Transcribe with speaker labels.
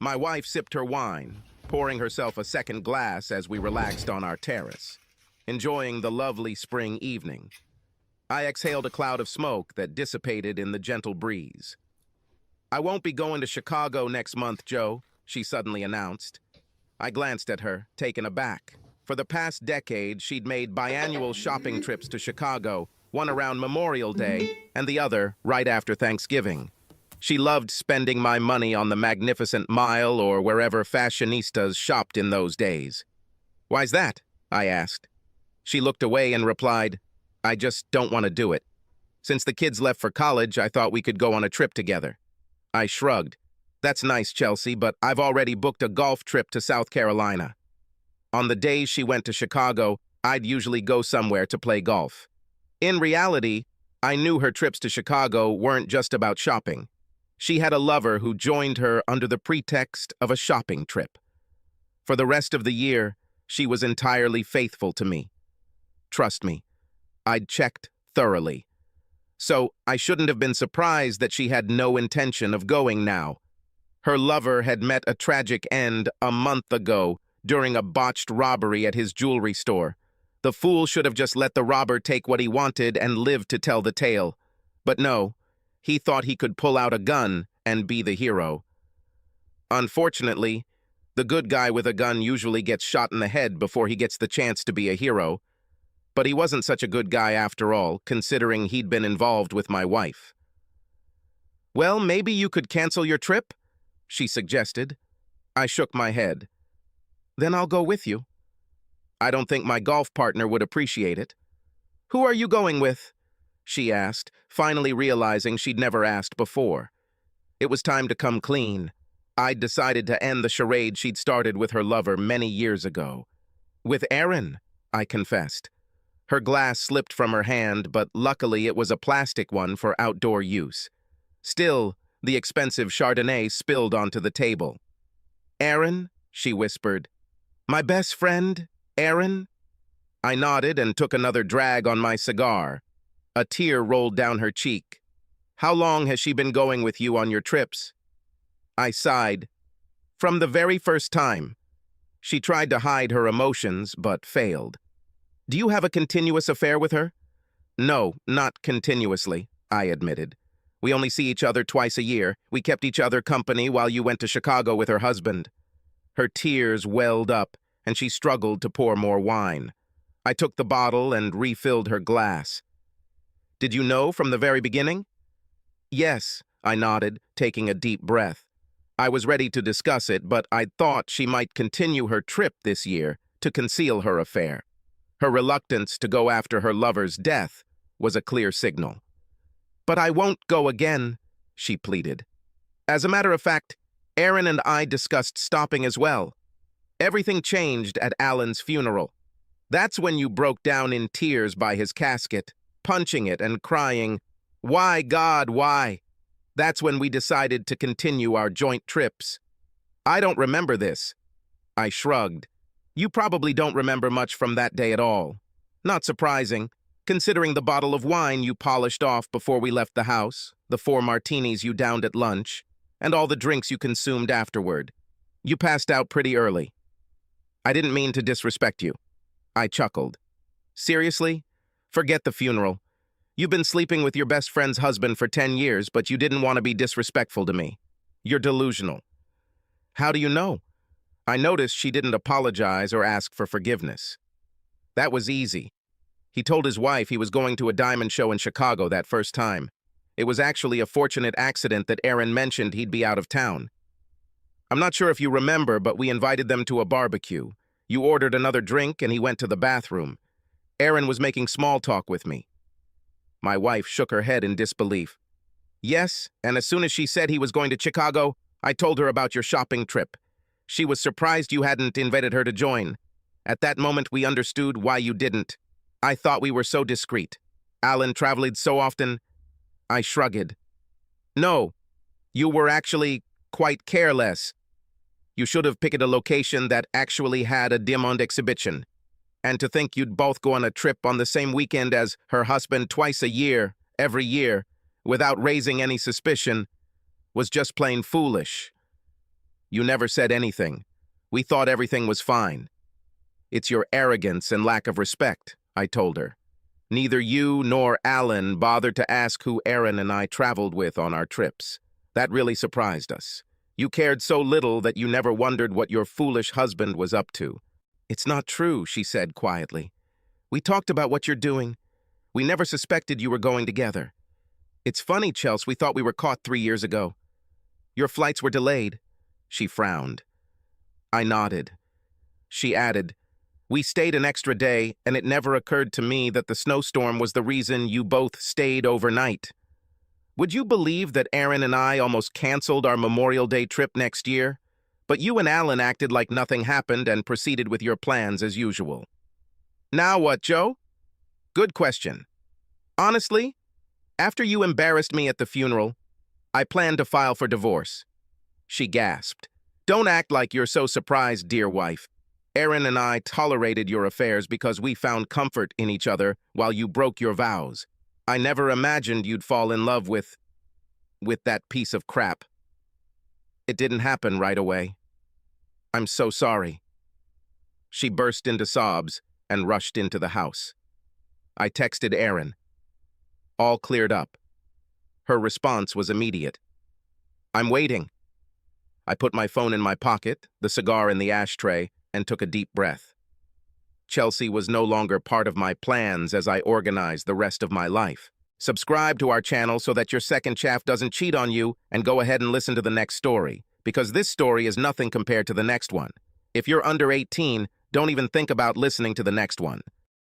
Speaker 1: My wife sipped her wine, pouring herself a second glass as we relaxed on our terrace, enjoying the lovely spring evening. I exhaled a cloud of smoke that dissipated in the gentle breeze. "I won't be going to Chicago next month, Joe," she suddenly announced. I glanced at her, taken aback. For the past decade, she'd made biannual shopping trips to Chicago, one around Memorial Day and the other right after Thanksgiving. She loved spending my money on the Magnificent Mile or wherever fashionistas shopped in those days. "Why's that?" I asked. She looked away and replied, "I just don't want to do it. Since the kids left for college, I thought we could go on a trip together." I shrugged. "That's nice, Chelsea, but I've already booked a golf trip to South Carolina." On the days she went to Chicago, I'd usually go somewhere to play golf. In reality, I knew her trips to Chicago weren't just about shopping. She had a lover who joined her under the pretext of a shopping trip. For the rest of the year, she was entirely faithful to me. Trust me, I'd checked thoroughly. So I shouldn't have been surprised that she had no intention of going now. Her lover had met a tragic end a month ago during a botched robbery at his jewelry store. The fool should have just let the robber take what he wanted and lived to tell the tale. But no, he thought he could pull out a gun and be the hero. Unfortunately, the good guy with a gun usually gets shot in the head before he gets the chance to be a hero. But he wasn't such a good guy after all, considering he'd been involved with my wife. "Well, maybe you could cancel your trip?" she suggested. I shook my head. "Then I'll go with you." "I don't think my golf partner would appreciate it." "Who are you going with?" she asked, finally realizing she'd never asked before. It was time to come clean. I'd decided to end the charade she'd started with her lover many years ago. "With Aaron," I confessed. Her glass slipped from her hand, but luckily it was a plastic one for outdoor use. Still, the expensive Chardonnay spilled onto the table. "Aaron?" she whispered. "My best friend, Aaron?" I nodded and took another drag on my cigar. A tear rolled down her cheek. "How long has she been going with you on your trips?" I sighed. "From the very first time." She tried to hide her emotions, but failed. "Do you have a continuous affair with her?" "No, not continuously," I admitted. "We only see each other twice a year. We kept each other company while you went to Chicago with her husband." Her tears welled up, and she struggled to pour more wine. I took the bottle and refilled her glass. "Did you know from the very beginning?" "Yes," I nodded, taking a deep breath. I was ready to discuss it, but I'd thought she might continue her trip this year to conceal her affair. Her reluctance to go after her lover's death was a clear signal. "But I won't go again," she pleaded. "As a matter of fact, Aaron and I discussed stopping as well. Everything changed at Alan's funeral. That's when you broke down in tears by his casket, punching it and crying, 'Why, God, why?' That's when we decided to continue our joint trips." "I don't remember this." I shrugged. "You probably don't remember much from that day at all. Not surprising, considering the bottle of wine you polished off before we left the house, the 4 martinis you downed at lunch, and all the drinks you consumed afterward. You passed out pretty early." "I didn't mean to disrespect you." I chuckled. "Seriously? Forget the funeral. You've been sleeping with your best friend's husband for 10 years, but you didn't want to be disrespectful to me. You're delusional." "How do you know?" I noticed she didn't apologize or ask for forgiveness. "That was easy. He told his wife he was going to a diamond show in Chicago that first time. It was actually a fortunate accident that Aaron mentioned he'd be out of town. I'm not sure if you remember, but we invited them to a barbecue. You ordered another drink and he went to the bathroom. Aaron was making small talk with me." My wife shook her head in disbelief. "Yes, and as soon as she said he was going to Chicago, I told her about your shopping trip. She was surprised you hadn't invited her to join. At that moment, we understood why you didn't. I thought we were so discreet. Alan traveled so often." I shrugged. "No, you were actually quite careless. You should have picked a location that actually had a diamond exhibition. And to think you'd both go on a trip on the same weekend as her husband twice a year, every year, without raising any suspicion, was just plain foolish." You never said anything. We thought everything was fine. It's your arrogance and lack of respect, I told her. Neither you nor Alan bothered to ask who Aaron and I traveled with on our trips. That really surprised us. You cared so little that you never wondered what your foolish husband was up to. It's not true, she said quietly. We talked about what you're doing. We never suspected you were going together. It's funny, Chelsea, we thought we were caught 3 years ago. Your flights were delayed. She frowned. I nodded. She added, we stayed an extra day, and it never occurred to me that the snowstorm was the reason you both stayed overnight. Would you believe that Aaron and I almost canceled our Memorial Day trip next year? But you and Alan acted like nothing happened and proceeded with your plans as usual. Now what, Joe? Good question. Honestly, after you embarrassed me at the funeral, I planned to file for divorce. She gasped. Don't act like you're so surprised, dear wife. Aaron and I tolerated your affairs because we found comfort in each other while you broke your vows. I never imagined you'd fall in love with that piece of crap. It didn't happen right away. I'm so sorry. She burst into sobs and rushed into the house. I texted Aaron. All cleared up. Her response was immediate. I'm waiting. I put my phone in my pocket, the cigar in the ashtray, and took a deep breath. Chelsea was no longer part of my plans as I organized the rest of my life. Subscribe to our channel so that your second chaff doesn't cheat on you, and go ahead and listen to the next story, because this story is nothing compared to the next one. If you're under 18, don't even think about listening to the next one.